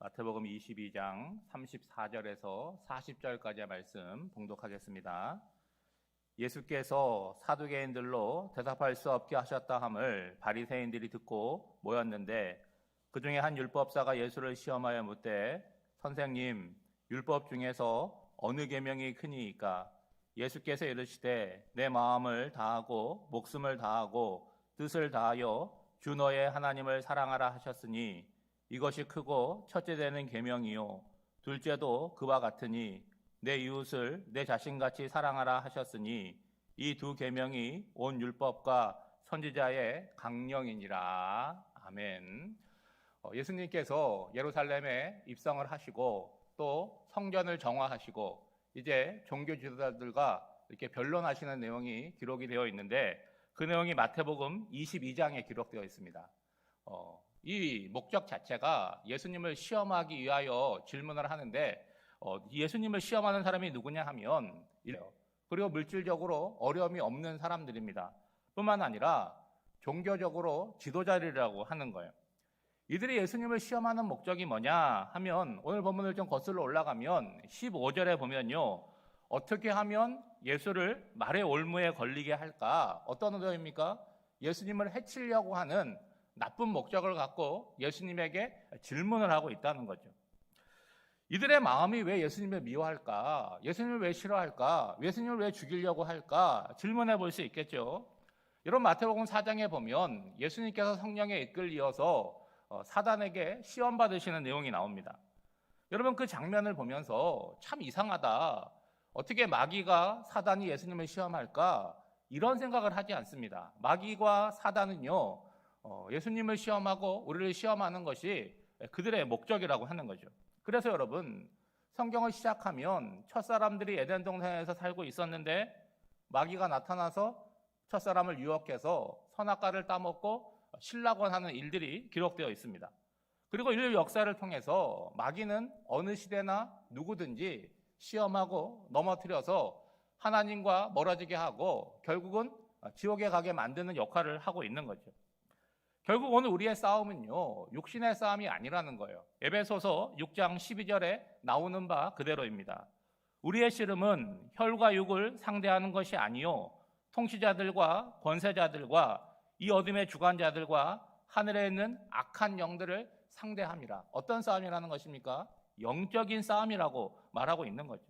마태복음 22장 34절에서 40절까지의 말씀 봉독하겠습니다. 예수께서 사두개인들로 대답할 수 없게 하셨다 함을 바리새인들이 듣고 모였는데 그 중에 한 율법사가 예수를 시험하여 묻되 선생님, 율법 중에서 어느 계명이 크니이까? 예수께서 이르시되 내 마음을 다하고 목숨을 다하고 뜻을 다하여 주 너의 하나님을 사랑하라 하셨으니 이것이 크고 첫째 되는 계명이요 둘째도 그와 같으니 내 이웃을 내 자신같이 사랑하라 하셨으니 이 두 계명이 온 율법과 선지자의 강령이니라. 아멘. 예수님께서 예루살렘에 입성을 하시고 또 성전을 정화하시고 이제 종교 지도자들과 이렇게 변론하시는 내용이 기록이 되어 있는데 그 내용이 마태복음 22장에 기록되어 있습니다. 이 목적 자체가 예수님을 시험하기 위하여 질문을 하는데 예수님을 시험하는 사람이 누구냐 하면 그리고 물질적으로 어려움이 없는 사람들입니다. 뿐만 아니라 종교적으로 지도자들이라고 하는 거예요. 이들이 예수님을 시험하는 목적이 뭐냐 하면 오늘 본문을 좀 거슬러 올라가면 15절에 보면요, 어떻게 하면 예수를 말의 올무에 걸리게 할까? 어떤 의도입니까? 예수님을 해치려고 하는 나쁜 목적을 갖고 예수님에게 질문을 하고 있다는 거죠. 이들의 마음이 왜 예수님을 미워할까? 예수님을 왜 싫어할까? 예수님을 왜 죽이려고 할까? 질문해 볼 수 있겠죠. 여러분, 마태복음 4장에 보면 예수님께서 성령에 이끌리어서 사단에게 시험 받으시는 내용이 나옵니다. 여러분, 그 장면을 보면서 참 이상하다. 어떻게 마귀가 사단이 예수님을 시험할까? 이런 생각을 하지 않습니다. 마귀와 사단은요, 예수님을 시험하고 우리를 시험하는 것이 그들의 목적이라고 하는 거죠. 그래서 여러분, 성경을 시작하면 첫사람들이 에덴 동산에서 살고 있었는데 마귀가 나타나서 첫사람을 유혹해서 선악과를 따먹고 신라곤 하는 일들이 기록되어 있습니다. 그리고 인류 역사를 통해서 마귀는 어느 시대나 누구든지 시험하고 넘어뜨려서 하나님과 멀어지게 하고 결국은 지옥에 가게 만드는 역할을 하고 있는 거죠. 결국 오늘 우리의 싸움은요, 육신의 싸움이 아니라는 거예요. 에베소서 6장 12절에 나오는 바 그대로입니다. 우리의 씨름은 혈과 육을 상대하는 것이 아니요 통치자들과 권세자들과 이 어둠의 주관자들과 하늘에 있는 악한 영들을 상대함이라. 어떤 싸움이라는 것입니까? 영적인 싸움이라고 말하고 있는 거죠.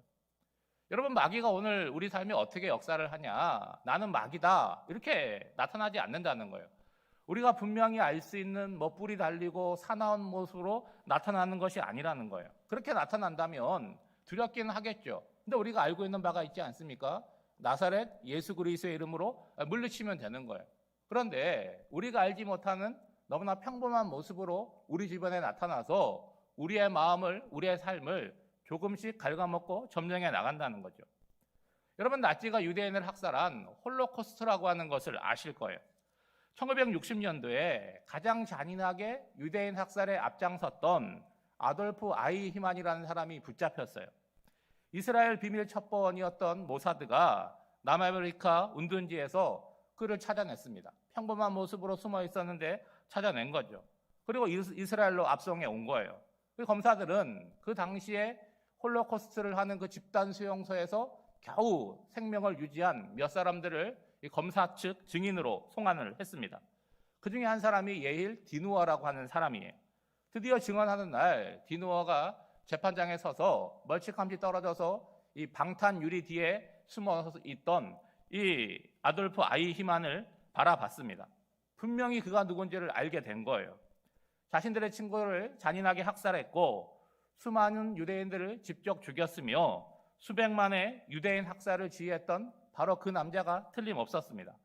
여러분, 마귀가 오늘 우리 삶에 어떻게 역사를 하냐? 나는 마귀다, 이렇게 나타나지 않는다는 거예요. 우리가 분명히 알 수 있는 뿔이 달리고 사나운 모습으로 나타나는 것이 아니라는 거예요. 그렇게 나타난다면 두렵기는 하겠죠. 근데 우리가 알고 있는 바가 있지 않습니까? 나사렛 예수 그리스도의 이름으로 물리치면 되는 거예요. 그런데 우리가 알지 못하는 너무나 평범한 모습으로 우리 주변에 나타나서 우리의 마음을, 우리의 삶을 조금씩 갉아먹고 점령해 나간다는 거죠. 여러분, 나치가 유대인을 학살한 홀로코스트라고 하는 것을 아실 거예요. 1960년도에 가장 잔인하게 유대인 학살에 앞장섰던 아돌프 아이히만이라는 사람이 붙잡혔어요. 이스라엘 비밀 첩보원이었던 모사드가 남아메리카 운둔지에서 그를 찾아냈습니다. 평범한 모습으로 숨어 있었는데 찾아낸 거죠. 그리고 이스라엘로 압송해 온 거예요. 검사들은 그 당시에 홀로코스트를 하는 그 집단 수용소에서 겨우 생명을 유지한 몇 사람들을 검사 측 증인으로 송환을 했습니다. 그 중에 한 사람이 예힐 디누어라고 하는 사람이에요. 드디어 증언하는 날 디누어가 재판장에 서서 멀찌감치 떨어져서 이 방탄 유리 뒤에 숨어 있던 이 아돌프 아이히만을 바라봤습니다. 분명히 그가 누군지를 알게 된 거예요. 자신들의 친구를 잔인하게 학살했고 수많은 유대인들을 직접 죽였으며 수백만의 유대인 학살을 지휘했던 바로 그 남자가 틀림없었습니다.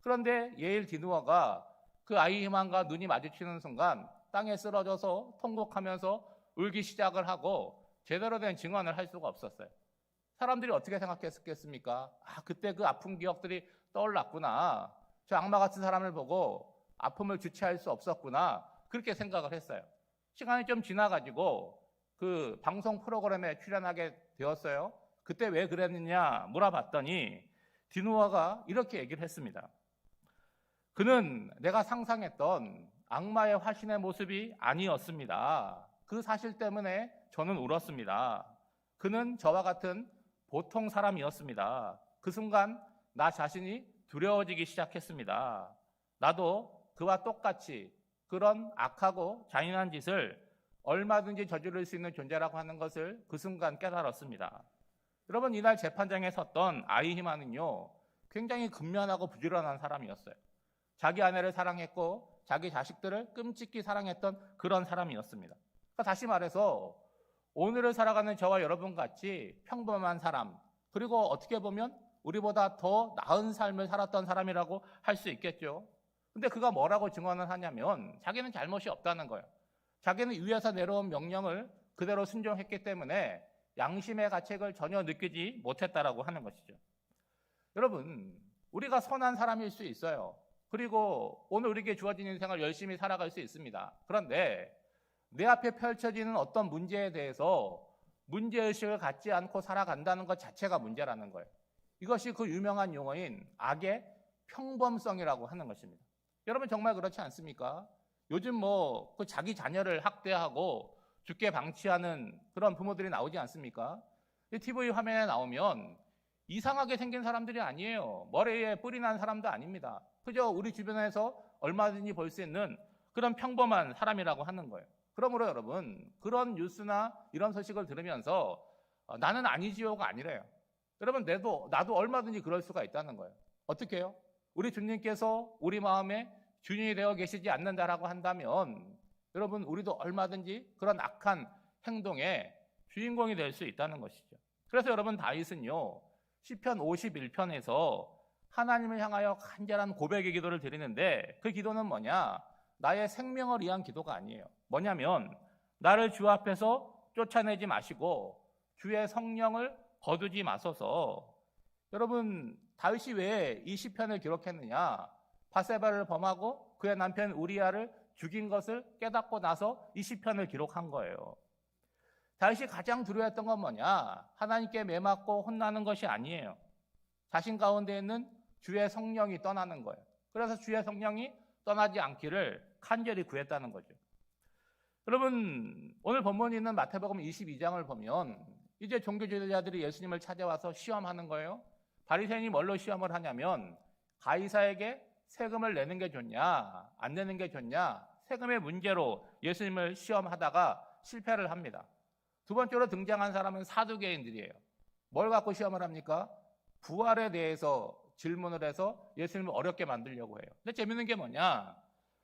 그런데 예일 디누어가 그 아이히만과 눈이 마주치는 순간 땅에 쓰러져서 통곡하면서 울기 시작을 하고 제대로 된 증언을 할 수가 없었어요. 사람들이 어떻게 생각했겠습니까? 그때 그 아픈 기억들이 떠올랐구나. 저 악마 같은 사람을 보고 아픔을 주체할 수 없었구나. 그렇게 생각을 했어요. 시간이 좀 지나가지고 그 방송 프로그램에 출연하게 되었어요. 그때 왜 그랬느냐 물어봤더니 디누어가 이렇게 얘기를 했습니다. 그는 내가 상상했던 악마의 화신의 모습이 아니었습니다. 그 사실 때문에 저는 울었습니다. 그는 저와 같은 보통 사람이었습니다. 그 순간 나 자신이 두려워지기 시작했습니다. 나도 그와 똑같이 그런 악하고 잔인한 짓을 얼마든지 저지를 수 있는 존재라고 하는 것을 그 순간 깨달았습니다. 여러분, 이날 재판장에 섰던 아이히만은요, 굉장히 근면하고 부지런한 사람이었어요. 자기 아내를 사랑했고 자기 자식들을 끔찍히 사랑했던 그런 사람이었습니다. 그러니까 다시 말해서 오늘을 살아가는 저와 여러분 같이 평범한 사람, 그리고 어떻게 보면 우리보다 더 나은 삶을 살았던 사람이라고 할 수 있겠죠. 근데 그가 뭐라고 증언을 하냐면 자기는 잘못이 없다는 거예요. 자기는 위에서 내려온 명령을 그대로 순종했기 때문에 양심의 가책을 전혀 느끼지 못했다라고 하는 것이죠. 여러분, 우리가 선한 사람일 수 있어요. 그리고 오늘 우리에게 주어진 인생을 열심히 살아갈 수 있습니다. 그런데 내 앞에 펼쳐지는 어떤 문제에 대해서 문제의식을 갖지 않고 살아간다는 것 자체가 문제라는 거예요. 이것이 그 유명한 용어인 악의 평범성이라고 하는 것입니다. 여러분, 정말 그렇지 않습니까? 요즘 그 자기 자녀를 학대하고 죽게 방치하는 그런 부모들이 나오지 않습니까? TV 화면에 나오면 이상하게 생긴 사람들이 아니에요. 머리에 뿔이 난 사람도 아닙니다. 그저 우리 주변에서 얼마든지 볼 수 있는 그런 평범한 사람이라고 하는 거예요. 그러므로 여러분, 그런 뉴스나 이런 소식을 들으면서 나는 아니지요가 아니래요. 여러분, 나도 얼마든지 그럴 수가 있다는 거예요. 어떻게 해요? 우리 주님께서 우리 마음에 주인이 되어 계시지 않는다라고 한다면 여러분, 우리도 얼마든지 그런 악한 행동의 주인공이 될 수 있다는 것이죠. 그래서 여러분, 다윗은요, 시편 51편에서 하나님을 향하여 간절한 고백의 기도를 드리는데 그 기도는 뭐냐? 나의 생명을 위한 기도가 아니에요. 뭐냐면 나를 주 앞에서 쫓아내지 마시고 주의 성령을 거두지 마소서. 여러분, 다윗이 왜 이 시편을 기록했느냐? 바세바를 범하고 그의 남편 우리아를 죽인 것을 깨닫고 나서 이 시편을 기록한 거예요. 다윗이 가장 두려워했던 건 뭐냐? 하나님께 매맞고 혼나는 것이 아니에요. 자신 가운데 있는 주의 성령이 떠나는 거예요. 그래서 주의 성령이 떠나지 않기를 간절히 구했다는 거죠. 여러분, 오늘 본문이 있는 마태복음 22장을 보면 이제 종교주의자들이 예수님을 찾아와서 시험하는 거예요. 바리새인이 뭘로 시험을 하냐면 가이사에게 세금을 내는 게 좋냐, 안 내는 게 좋냐, 세금의 문제로 예수님을 시험하다가 실패를 합니다. 두 번째로 등장한 사람은 사두개인들이에요. 뭘 갖고 시험을 합니까? 부활에 대해서 질문을 해서 예수님을 어렵게 만들려고 해요. 근데 재밌는 게 뭐냐?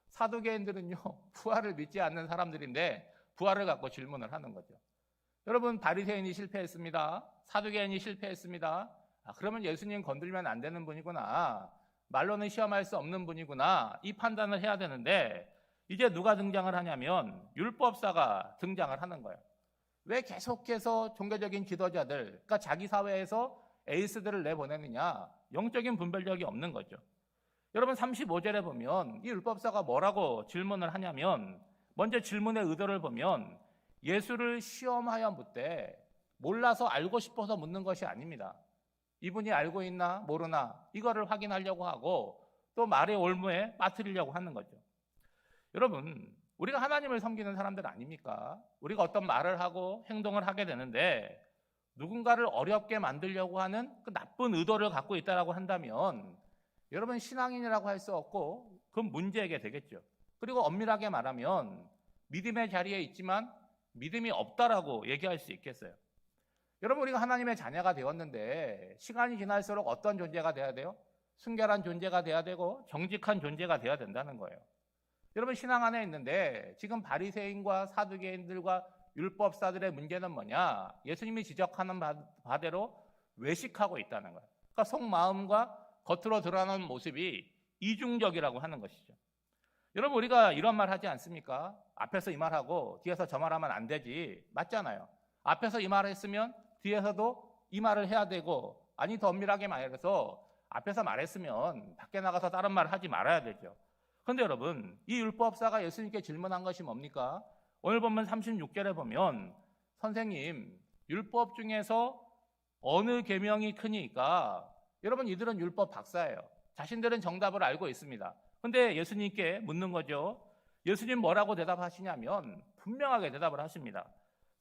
사두개인들은요, 부활을 믿지 않는 사람들인데 부활을 갖고 질문을 하는 거죠. 여러분, 바리새인이 실패했습니다. 사두개인이 실패했습니다. 그러면 예수님 건들면 안 되는 분이구나. 말로는 시험할 수 없는 분이구나. 이 판단을 해야 되는데 이제 누가 등장을 하냐면 율법사가 등장을 하는 거예요. 왜 계속해서 종교적인 지도자들, 그러니까 자기 사회에서 에이스들을 내보내느냐? 영적인 분별력이 없는 거죠. 여러분, 35절에 보면 이 율법사가 뭐라고 질문을 하냐면 먼저 질문의 의도를 보면 예수를 시험하여 묻되 몰라서 알고 싶어서 묻는 것이 아닙니다. 이분이 알고 있나 모르나 이거를 확인하려고 하고 또 말의 올무에 빠뜨리려고 하는 거죠. 여러분, 우리가 하나님을 섬기는 사람들 아닙니까? 우리가 어떤 말을 하고 행동을 하게 되는데 누군가를 어렵게 만들려고 하는 그 나쁜 의도를 갖고 있다라고 한다면 여러분, 신앙인이라고 할 수 없고 그건 문제게 되겠죠. 그리고 엄밀하게 말하면 믿음의 자리에 있지만 믿음이 없다라고 얘기할 수 있겠어요. 여러분, 우리가 하나님의 자녀가 되었는데 시간이 지날수록 어떤 존재가 돼야 돼요? 순결한 존재가 돼야 되고 정직한 존재가 돼야 된다는 거예요. 여러분, 신앙 안에 있는데 지금 바리새인과 사두개인들과 율법사들의 문제는 뭐냐? 예수님이 지적하는 바대로 외식하고 있다는 거예요. 그러니까 속마음과 겉으로 드러나는 모습이 이중적이라고 하는 것이죠. 여러분, 우리가 이런 말 하지 않습니까? 앞에서 이 말하고 뒤에서 저 말하면 안 되지. 맞잖아요. 앞에서 이 말을 했으면 뒤에서도 이 말을 해야 되고, 아니 더 엄밀하게 말해서 앞에서 말했으면 밖에 나가서 다른 말 하지 말아야 되죠. 그런데 여러분, 이 율법사가 예수님께 질문한 것이 뭡니까? 오늘 본문 36절에 보면 선생님, 율법 중에서 어느 계명이 크니까? 여러분, 이들은 율법 박사예요. 자신들은 정답을 알고 있습니다. 그런데 예수님께 묻는 거죠. 예수님 뭐라고 대답하시냐면 분명하게 대답을 하십니다.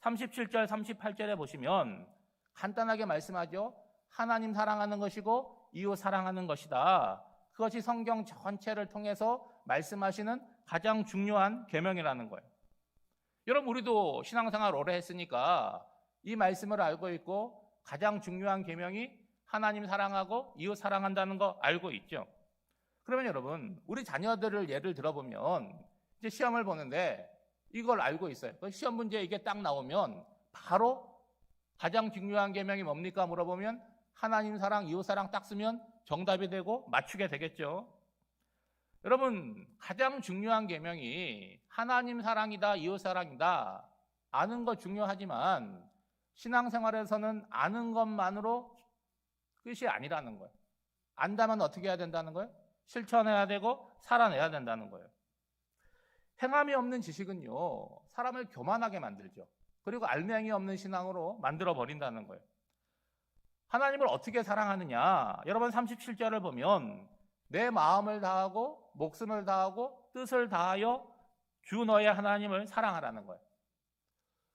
37절, 38절에 보시면 간단하게 말씀하죠. 하나님 사랑하는 것이고 이웃 사랑하는 것이다. 그것이 성경 전체를 통해서 말씀하시는 가장 중요한 계명이라는 거예요. 여러분, 우리도 신앙생활 오래 했으니까 이 말씀을 알고 있고 가장 중요한 계명이 하나님 사랑하고 이웃 사랑한다는 거 알고 있죠. 그러면 여러분, 우리 자녀들을 예를 들어보면 이제 시험을 보는데 이걸 알고 있어요. 시험 문제 이게 딱 나오면 바로 가장 중요한 계명이 뭡니까 물어보면 하나님 사랑, 이웃 사랑 딱 쓰면 정답이 되고 맞추게 되겠죠. 여러분, 가장 중요한 계명이 하나님 사랑이다, 이웃 사랑이다. 아는 거 중요하지만 신앙생활에서는 아는 것만으로 끝이 아니라는 거예요. 안다면 어떻게 해야 된다는 거예요? 실천해야 되고 살아내야 된다는 거예요. 행함이 없는 지식은요, 사람을 교만하게 만들죠. 그리고 알맹이 없는 신앙으로 만들어 버린다는 거예요. 하나님을 어떻게 사랑하느냐? 여러분 37절을 보면 내 마음을 다하고 목숨을 다하고 뜻을 다하여 주 너의 하나님을 사랑하라는 거예요.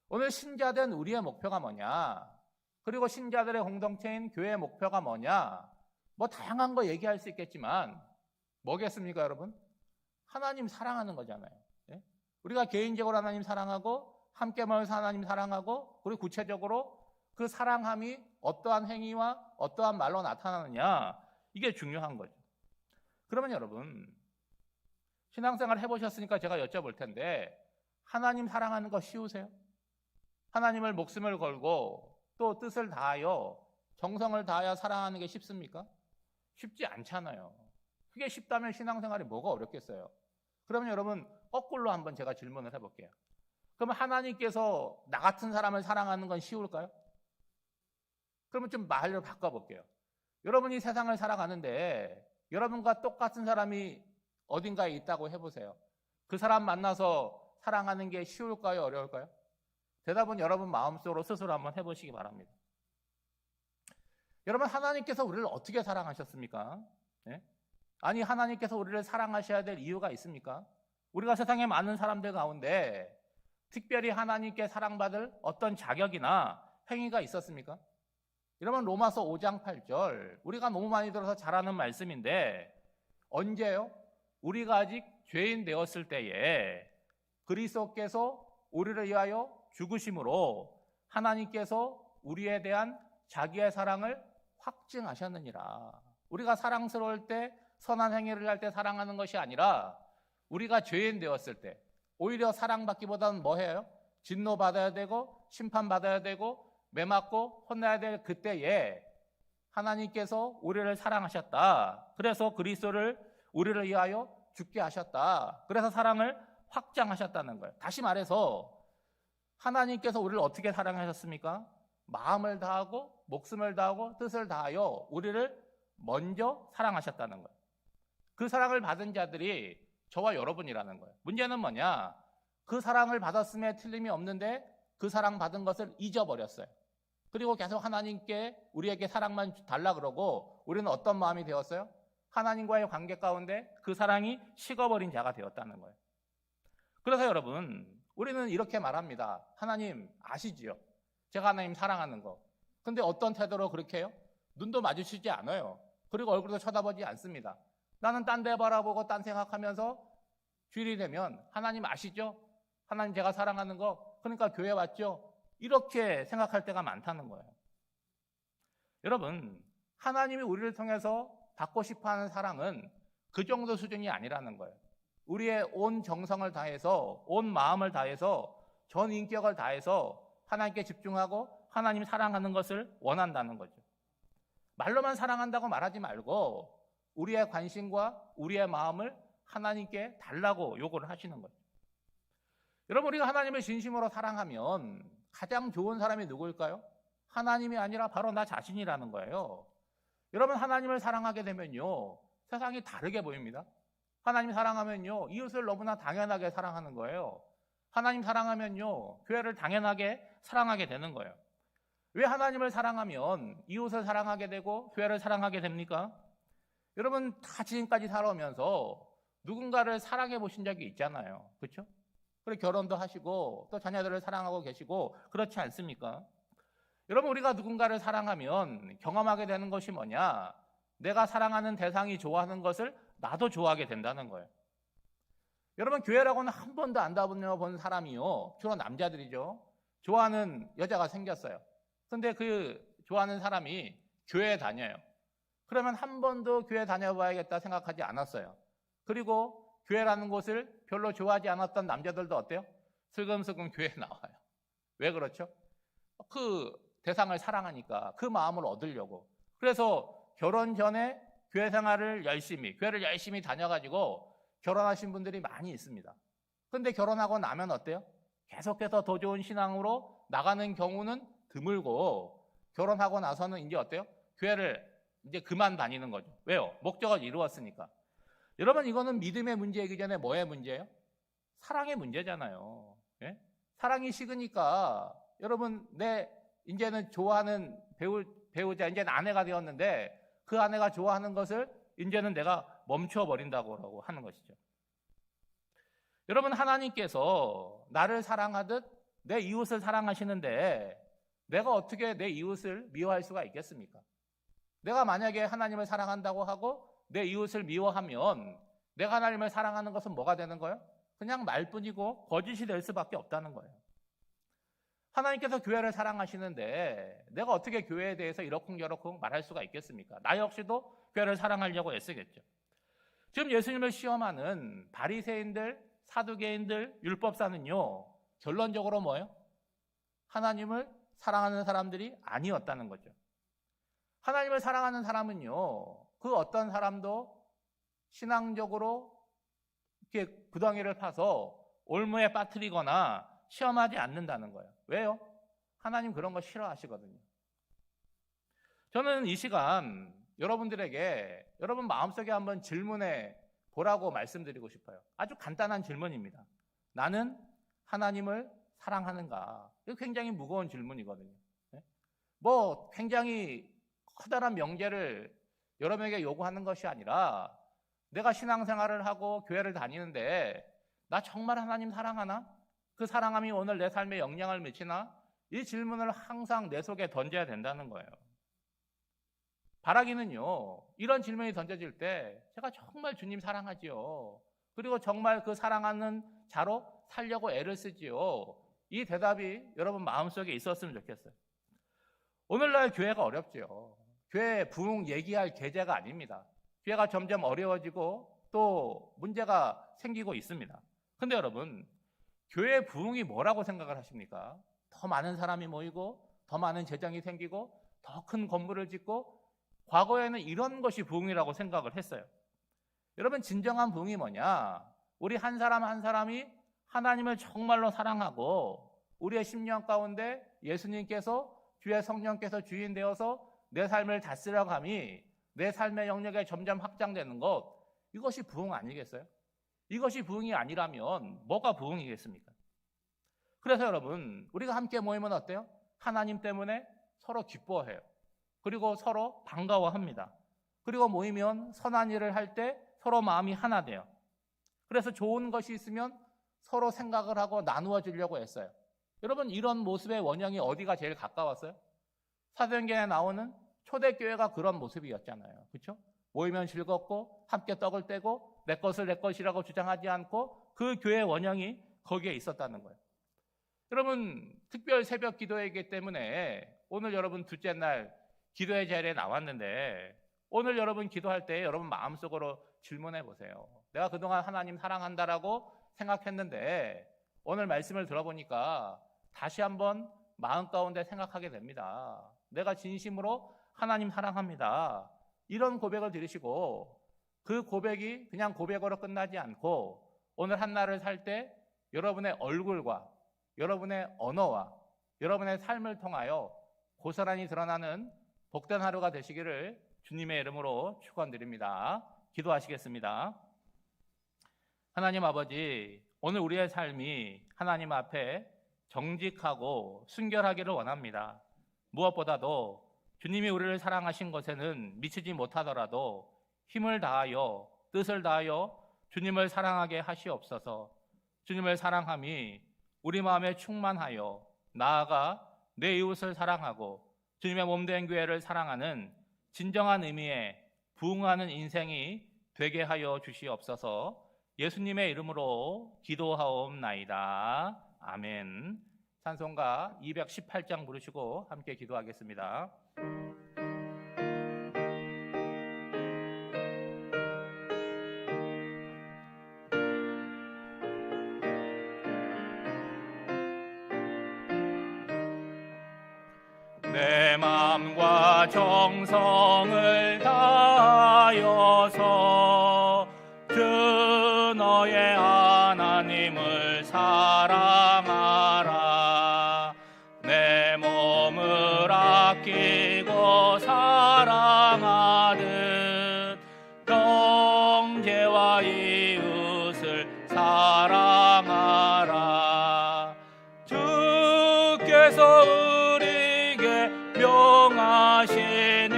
오늘 신자된 우리의 목표가 뭐냐? 그리고 신자들의 공동체인 교회의 목표가 뭐냐? 뭐 다양한 거 얘기할 수 있겠지만 뭐겠습니까, 여러분? 하나님 사랑하는 거잖아요. 예? 우리가 개인적으로 하나님 사랑하고 함께 모여서 하나님 사랑하고 그리고 구체적으로 그 사랑함이 어떠한 행위와 어떠한 말로 나타나느냐, 이게 중요한 거죠. 그러면 여러분, 신앙생활 해보셨으니까 제가 여쭤볼 텐데 하나님 사랑하는 거 쉬우세요? 하나님을 목숨을 걸고 또 뜻을 다하여 정성을 다하여 사랑하는 게 쉽습니까? 쉽지 않잖아요. 그게 쉽다면 신앙생활이 뭐가 어렵겠어요? 그러면 여러분, 거꾸로 한번 제가 질문을 해볼게요. 그러면 하나님께서 나 같은 사람을 사랑하는 건 쉬울까요? 그러면 좀 말을 바꿔볼게요. 여러분이 세상을 살아가는데 여러분과 똑같은 사람이 어딘가에 있다고 해보세요. 그 사람 만나서 사랑하는 게 쉬울까요? 어려울까요? 대답은 여러분 마음속으로 스스로 한번 해보시기 바랍니다. 여러분, 하나님께서 우리를 어떻게 사랑하셨습니까? 네? 아니, 하나님께서 우리를 사랑하셔야 될 이유가 있습니까? 우리가 세상에 많은 사람들 가운데 특별히 하나님께 사랑받을 어떤 자격이나 행위가 있었습니까? 여러분, 로마서 5장 8절, 우리가 너무 많이 들어서 잘 아는 말씀인데 언제요? 우리가 아직 죄인 되었을 때에 그리스도께서 우리를 위하여 죽으심으로 하나님께서 우리에 대한 자기의 사랑을 확증하셨느니라. 우리가 사랑스러울 때, 선한 행위를 할 때 사랑하는 것이 아니라 우리가 죄인 되었을 때 오히려 사랑받기보다는 뭐 해요? 진노받아야 되고 심판받아야 되고 매맞고 혼나야 될 그때에 하나님께서 우리를 사랑하셨다. 그래서 그리스도를 우리를 위하여 죽게 하셨다. 그래서 사랑을 확장하셨다는 거예요. 다시 말해서 하나님께서 우리를 어떻게 사랑하셨습니까? 마음을 다하고 목숨을 다하고 뜻을 다하여 우리를 먼저 사랑하셨다는 거예요. 그 사랑을 받은 자들이 저와 여러분이라는 거예요. 문제는 뭐냐? 그 사랑을 받았음에 틀림이 없는데 그 사랑 받은 것을 잊어버렸어요. 그리고 계속 하나님께 우리에게 사랑만 달라 그러고 우리는 어떤 마음이 되었어요? 하나님과의 관계 가운데 그 사랑이 식어버린 자가 되었다는 거예요. 그래서 여러분, 우리는 이렇게 말합니다. 하나님 아시지요? 제가 하나님 사랑하는 거. 근데 어떤 태도로 그렇게 해요? 눈도 마주치지 않아요. 그리고 얼굴도 쳐다보지 않습니다. 나는 딴 데 바라보고 딴 생각하면서 주일이 되면 하나님 아시죠? 하나님 제가 사랑하는 거, 그러니까 교회 왔죠? 이렇게 생각할 때가 많다는 거예요. 여러분, 하나님이 우리를 통해서 받고 싶어하는 사랑은 그 정도 수준이 아니라는 거예요. 우리의 온 정성을 다해서, 온 마음을 다해서, 전 인격을 다해서 하나님께 집중하고 하나님 사랑하는 것을 원한다는 거죠. 말로만 사랑한다고 말하지 말고 우리의 관심과 우리의 마음을 하나님께 달라고 요구를 하시는 거죠. 여러분, 우리가 하나님을 진심으로 사랑하면 가장 좋은 사람이 누구일까요? 하나님이 아니라 바로 나 자신이라는 거예요. 여러분, 하나님을 사랑하게 되면요, 세상이 다르게 보입니다. 하나님 사랑하면요, 이웃을 너무나 당연하게 사랑하는 거예요. 하나님 사랑하면요, 교회를 당연하게 사랑하게 되는 거예요. 왜 하나님을 사랑하면 이웃을 사랑하게 되고 교회를 사랑하게 됩니까? 여러분, 다 지금까지 살아오면서 누군가를 사랑해 보신 적이 있잖아요. 그렇죠? 그리고 결혼도 하시고 또 자녀들을 사랑하고 계시고 그렇지 않습니까? 여러분, 우리가 누군가를 사랑하면 경험하게 되는 것이 뭐냐? 내가 사랑하는 대상이 좋아하는 것을 나도 좋아하게 된다는 거예요. 여러분, 교회라고는 한 번도 안 다녀본 사람이요, 주로 남자들이죠, 좋아하는 여자가 생겼어요. 근데 그 좋아하는 사람이 교회에 다녀요. 그러면 한 번도 교회 다녀봐야겠다 생각하지 않았어요. 그리고 교회라는 곳을 별로 좋아하지 않았던 남자들도 어때요? 슬금슬금 교회에 나와요. 왜 그렇죠? 그 대상을 사랑하니까, 그 마음을 얻으려고. 그래서 결혼 전에 교회 생활을 교회를 열심히 다녀가지고 결혼하신 분들이 많이 있습니다. 그런데 결혼하고 나면 어때요? 계속해서 더 좋은 신앙으로 나가는 경우는 드물고, 결혼하고 나서는 이제 어때요? 교회를 이제 그만 다니는 거죠. 왜요? 목적을 이루었으니까. 여러분, 이거는 믿음의 문제이기 전에 뭐의 문제예요? 사랑의 문제잖아요. 예? 사랑이 식으니까 여러분, 이제는 좋아하는 배우자, 이제는 아내가 되었는데 그 아내가 좋아하는 것을 이제는 내가 멈춰버린다고 하는 것이죠. 여러분, 하나님께서 나를 사랑하듯 내 이웃을 사랑하시는데 내가 어떻게 내 이웃을 미워할 수가 있겠습니까? 내가 만약에 하나님을 사랑한다고 하고 내 이웃을 미워하면 내가 하나님을 사랑하는 것은 뭐가 되는 거예요? 그냥 말뿐이고 거짓이 될 수밖에 없다는 거예요. 하나님께서 교회를 사랑하시는데 내가 어떻게 교회에 대해서 이러쿵저러쿵 말할 수가 있겠습니까? 나 역시도 교회를 사랑하려고 애쓰겠죠. 지금 예수님을 시험하는 바리새인들, 사두개인들, 율법사는요, 결론적으로 뭐예요? 하나님을 사랑하는 사람들이 아니었다는 거죠. 하나님을 사랑하는 사람은요, 그 어떤 사람도 신앙적으로 이렇게 구덩이를 파서 올무에 빠뜨리거나 시험하지 않는다는 거예요. 왜요? 하나님 그런 거 싫어하시거든요. 저는 이 시간 여러분들에게 여러분 마음속에 한번 질문해 보라고 말씀드리고 싶어요. 아주 간단한 질문입니다. 나는 하나님을 사랑하는가? 이거 굉장히 무거운 질문이거든요. 뭐 굉장히 커다란 명제를 여러분에게 요구하는 것이 아니라, 내가 신앙생활을 하고 교회를 다니는데 나 정말 하나님 사랑하나? 그 사랑함이 오늘 내 삶에 영향을 미치나? 이 질문을 항상 내 속에 던져야 된다는 거예요. 바라기는요, 이런 질문이 던져질 때 제가 정말 주님 사랑하지요, 그리고 정말 그 사랑하는 자로 살려고 애를 쓰지요, 이 대답이 여러분 마음속에 있었으면 좋겠어요. 오늘날 교회가 어렵죠. 교회 부흥 얘기할 계제가 아닙니다. 교회가 점점 어려워지고 또 문제가 생기고 있습니다. 근데 여러분, 교회 부흥이 뭐라고 생각을 하십니까? 더 많은 사람이 모이고 더 많은 재정이 생기고 더 큰 건물을 짓고, 과거에는 이런 것이 부흥이라고 생각을 했어요. 여러분, 진정한 부흥이 뭐냐? 우리 한 사람 한 사람이 하나님을 정말로 사랑하고 우리의 심령 가운데 예수님께서, 주의 성령께서 주인 되어서 내 삶을 다스려감이 내 삶의 영역에 점점 확장되는 것, 이것이 부흥 아니겠어요? 이것이 부흥이 아니라면 뭐가 부흥이겠습니까? 그래서 여러분, 우리가 함께 모이면 어때요? 하나님 때문에 서로 기뻐해요. 그리고 서로 반가워합니다. 그리고 모이면 선한 일을 할 때 서로 마음이 하나 돼요. 그래서 좋은 것이 있으면 서로 생각을 하고 나누어 주려고 했어요. 여러분, 이런 모습의 원형이 어디가 제일 가까웠어요? 사도행전에 나오는 초대교회가 그런 모습이었잖아요. 그렇죠? 모이면 즐겁고 함께 떡을 떼고 내 것을 내 것이라고 주장하지 않고, 그 교회의 원형이 거기에 있었다는 거예요. 여러분, 특별 새벽 기도회이기 때문에 오늘 여러분 둘째 날 기도회 자리에 나왔는데, 오늘 여러분 기도할 때 여러분 마음속으로 질문해 보세요. 내가 그동안 하나님 사랑한다라고 생각했는데 오늘 말씀을 들어보니까 다시 한번 마음 가운데 생각하게 됩니다. 내가 진심으로 하나님 사랑합니다. 이런 고백을 드리시고, 그 고백이 그냥 고백으로 끝나지 않고 오늘 한날을 살 때 여러분의 얼굴과 여러분의 언어와 여러분의 삶을 통하여 고스란히 드러나는 복된 하루가 되시기를 주님의 이름으로 축원드립니다. 기도하시겠습니다. 하나님 아버지, 오늘 우리의 삶이 하나님 앞에 정직하고 순결하기를 원합니다. 무엇보다도 주님이 우리를 사랑하신 것에는 미치지 못하더라도 힘을 다하여 뜻을 다하여 주님을 사랑하게 하시옵소서. 주님을 사랑함이 우리 마음에 충만하여 나아가 내 이웃을 사랑하고 주님의 몸된 교회를 사랑하는 진정한 의미의 부응하는 인생이 되게 하여 주시옵소서. 예수님의 이름으로 기도하옵나이다. 아멘. 찬송가 218장 부르시고 함께 기도하겠습니다. 내 마음과 정성을 다하여서 주 너의 하나님을 사랑하라. 내 몸을 아끼고 사랑하듯 형제와 이웃을 사랑하라. 주께서 명하시니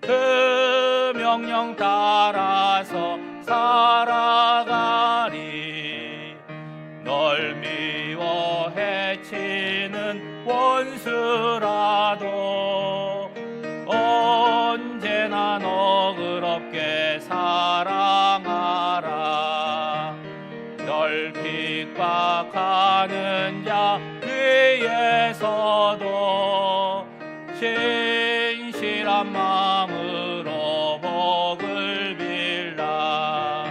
그 명령 따라서 살아가리. 널 미워 해치는 원수라도 언제나 너그럽게 사랑하라. 널 핍박하는 자 위에서도 신실한 마음으로 복을 빌라.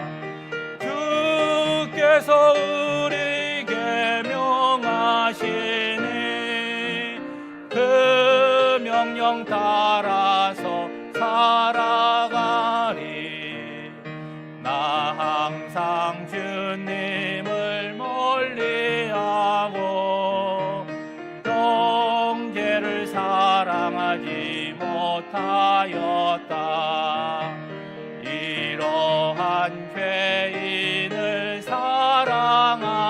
주께서 우리에게 명하시니 그 명령 따라서 살아가리. 나 항상 주님을 멀리하고 형제를 사랑하지 못하였다. 이러한 죄인을 사랑하사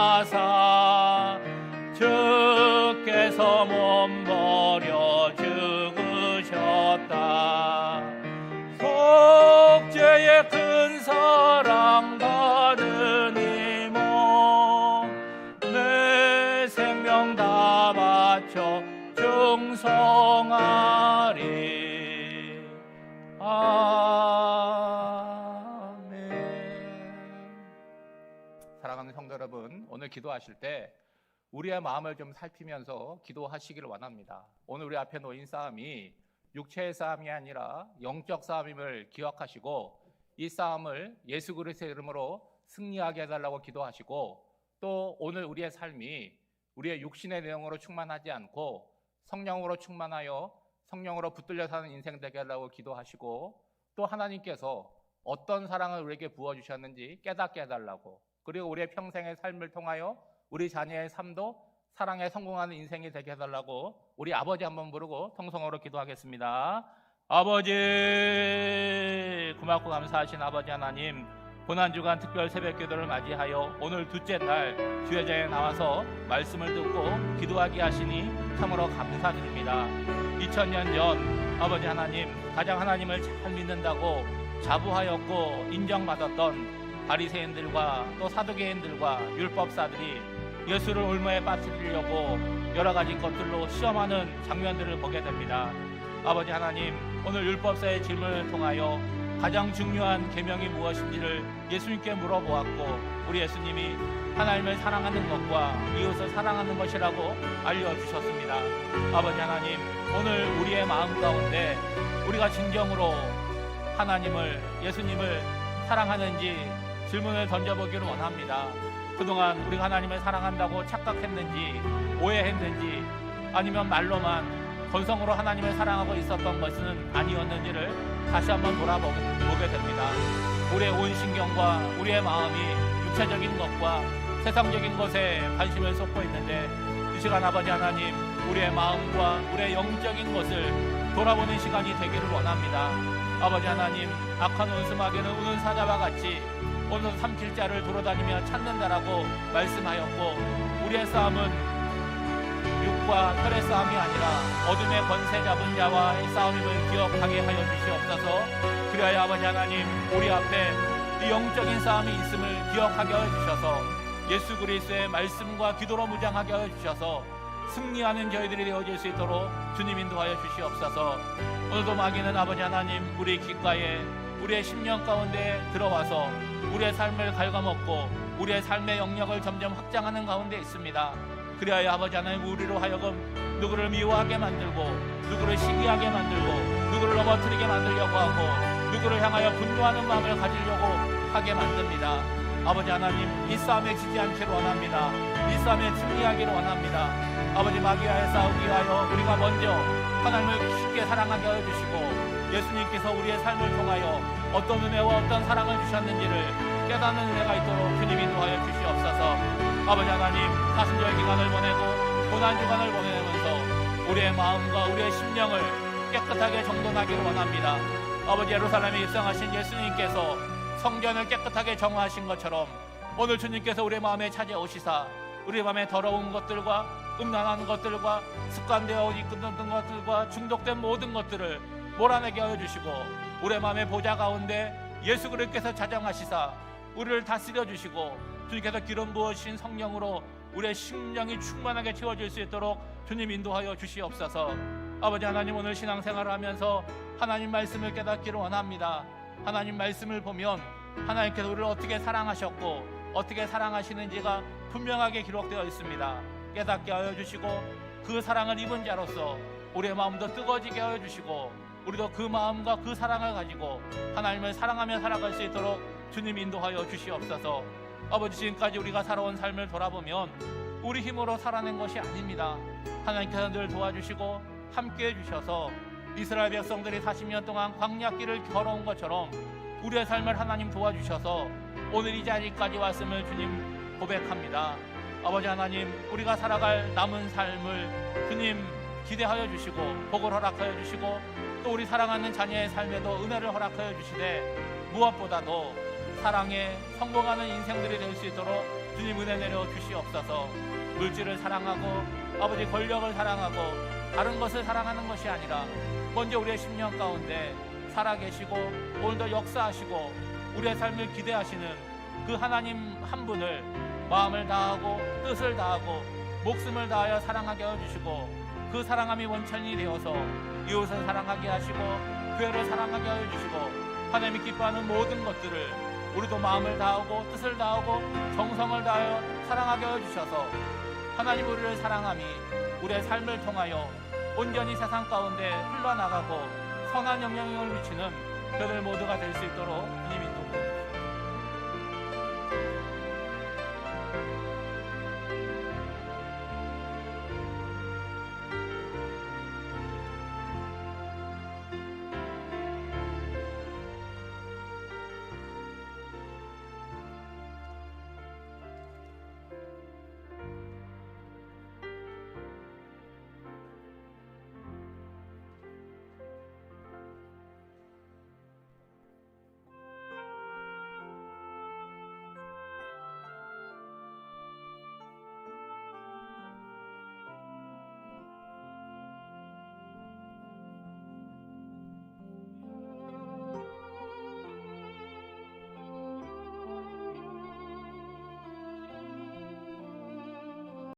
주께서 몸버려 죽으셨다. 속죄의 큰 사랑 받으니 내 생명 다 바쳐 충성하리. 아멘. 사랑하는 성도 여러분, 오늘 기도하실 때 우리의 마음을 좀 살피면서 기도하시기를 원합니다. 오늘 우리 앞에 놓인 싸움이 육체의 싸움이 아니라 영적 싸움임을 기억하시고 이 싸움을 예수 그리스도의 이름으로 승리하게 해달라고 기도하시고, 또 오늘 우리의 삶이 우리의 육신의 내용으로 충만하지 않고 성령으로 충만하여 성령으로 붙들려 사는 인생 되게 하려고 기도하시고, 또 하나님께서 어떤 사랑을 우리에게 부어주셨는지 깨닫게 해달라고, 그리고 우리의 평생의 삶을 통하여 우리 자녀의 삶도 사랑에 성공하는 인생이 되게 해달라고 우리 아버지 한번 부르고 통성으로 기도하겠습니다. 아버지, 고맙고 감사하신 아버지 하나님, 고난주간 특별 새벽기도를 맞이하여 오늘 둘째 날 주회장에 나와서 말씀을 듣고 기도하게 하시니 참으로 감사드립니다. 2000년 전 아버지 하나님, 가장 하나님을 잘 믿는다고 자부하였고 인정받았던 바리새인들과 또 사두개인들과 율법사들이 예수를 올무에 빠뜨리려고 여러 가지 것들로 시험하는 장면들을 보게 됩니다. 아버지 하나님, 오늘 율법사의 질문을 통하여 가장 중요한 계명이 무엇인지를 예수님께 물어보았고, 우리 예수님이 하나님을 사랑하는 것과 이웃을 사랑하는 것이라고 알려주셨습니다. 아버지 하나님, 오늘 우리의 마음 가운데 우리가 진정으로 하나님을, 예수님을 사랑하는지 질문을 던져보기를 원합니다. 그동안 우리가 하나님을 사랑한다고 착각했는지 오해했는지, 아니면 말로만 건성으로 하나님을 사랑하고 있었던 것은 아니었는지를 다시 한번 돌아보게 됩니다. 우리의 온 신경과 우리의 마음이 육체적인 것과 세상적인 것에 관심을 쏟고 있는데, 이 시간 아버지 하나님, 우리의 마음과 우리의 영적인 것을 돌아보는 시간이 되기를 원합니다. 아버지 하나님, 악한 원수마귀는 우는 사자와 같이 오늘 삼킬 자를 돌아다니며 찾는다라고 말씀하였고, 우리의 싸움은 육과 혈의 싸움이 아니라 어둠의 권세 잡은 자와의 싸움임을 기억하게 하여 주시옵소서. 그리하여 아버지 하나님, 우리 앞에 이 영적인 싸움이 있음을 기억하게 하여 주셔서 예수 그리스도의 말씀과 기도로 무장하게 하여 주셔서 승리하는 저희들이 되어질 수 있도록 주님 인도하여 주시옵소서. 오늘도 마귀는 아버지 하나님 우리 귓가에 우리의 심령 가운데 들어와서 우리의 삶을 갉아먹고 우리의 삶의 영역을 점점 확장하는 가운데 있습니다. 그리하여 아버지 하나님 우리로 하여금 누구를 미워하게 만들고 누구를 시기하게 만들고 누구를 넘어뜨리게 만들려고 하고 누구를 향하여 분노하는 마음을 가지려고 하게 만듭니다. 아버지 하나님 이 싸움에 지지 않기를 원합니다. 이 싸움에 승리하기를 원합니다. 아버지 마귀와의 싸우기 위하여 우리가 먼저 하나님을 깊게 사랑하게 하여 주시고 예수님께서 우리의 삶을 통하여 어떤 은혜와 어떤 사랑을 주셨는지를 깨닫는 은혜가 있도록 주님 인도하여 주시옵소서. 아버지 하나님 사순절 기간을 보내고 고난주간을 보내면서 우리의 마음과 우리의 심령을 깨끗하게 정돈하기를 원합니다. 아버지 예루살렘에 입성하신 예수님께서 성전을 깨끗하게 정화하신 것처럼 오늘 주님께서 우리의 마음에 찾아오시사 우리 마음에 더러운 것들과 음란한 것들과 습관되어 이끄는 것들과 중독된 모든 것들을 몰아내게 하여 주시고 우리의 마음의 보좌 가운데 예수 그리스도께서 자정하시사 우리를 다스려 주시고 주님께서 기름 부으신 성령으로 우리의 심령이 충만하게 채워질 수 있도록 주님 인도하여 주시옵소서. 아버지 하나님 오늘 신앙생활을 하면서 하나님 말씀을 깨닫기를 원합니다. 하나님 말씀을 보면 하나님께서 우리를 어떻게 사랑하셨고 어떻게 사랑하시는지가 분명하게 기록되어 있습니다. 깨닫게 하여 주시고 그 사랑을 입은 자로서 우리의 마음도 뜨거워지게 하여 주시고 우리도 그 마음과 그 사랑을 가지고 하나님을 사랑하며 살아갈 수 있도록 주님 인도하여 주시옵소서. 아버지 지금까지 우리가 살아온 삶을 돌아보면 우리 힘으로 살아낸 것이 아닙니다. 하나님께서 늘 도와주시고 함께해 주셔서 이스라엘 백성들이 40년 동안 광야길을 걸어온 것처럼 우리의 삶을 하나님 도와주셔서 오늘 이 자리까지 왔음을 주님 고백합니다. 아버지 하나님 우리가 살아갈 남은 삶을 주님 기대하여 주시고 복을 허락하여 주시고 또 우리 사랑하는 자녀의 삶에도 은혜를 허락하여 주시되 무엇보다도 사랑에 성공하는 인생들이 될 수 있도록 주님 은혜 내려 주시옵소서. 물질을 사랑하고 아버지 권력을 사랑하고 다른 것을 사랑하는 것이 아니라 먼저 우리의 심령 가운데 살아계시고 오늘도 역사하시고 우리의 삶을 기대하시는 그 하나님 한 분을 마음을 다하고 뜻을 다하고 목숨을 다하여 사랑하게 해주시고 그 사랑함이 원천이 되어서 이웃을 사랑하게 하시고 교회를 사랑하게 해주시고 하나님이 기뻐하는 모든 것들을 우리도 마음을 다하고 뜻을 다하고 정성을 다하여 사랑하게 해주셔서 하나님 우리를 사랑함이 우리의 삶을 통하여 온전히 세상 가운데 흘러나가고 선한 영향력을 미치는 저들 모두가 될 수 있도록 주님 인도합니다.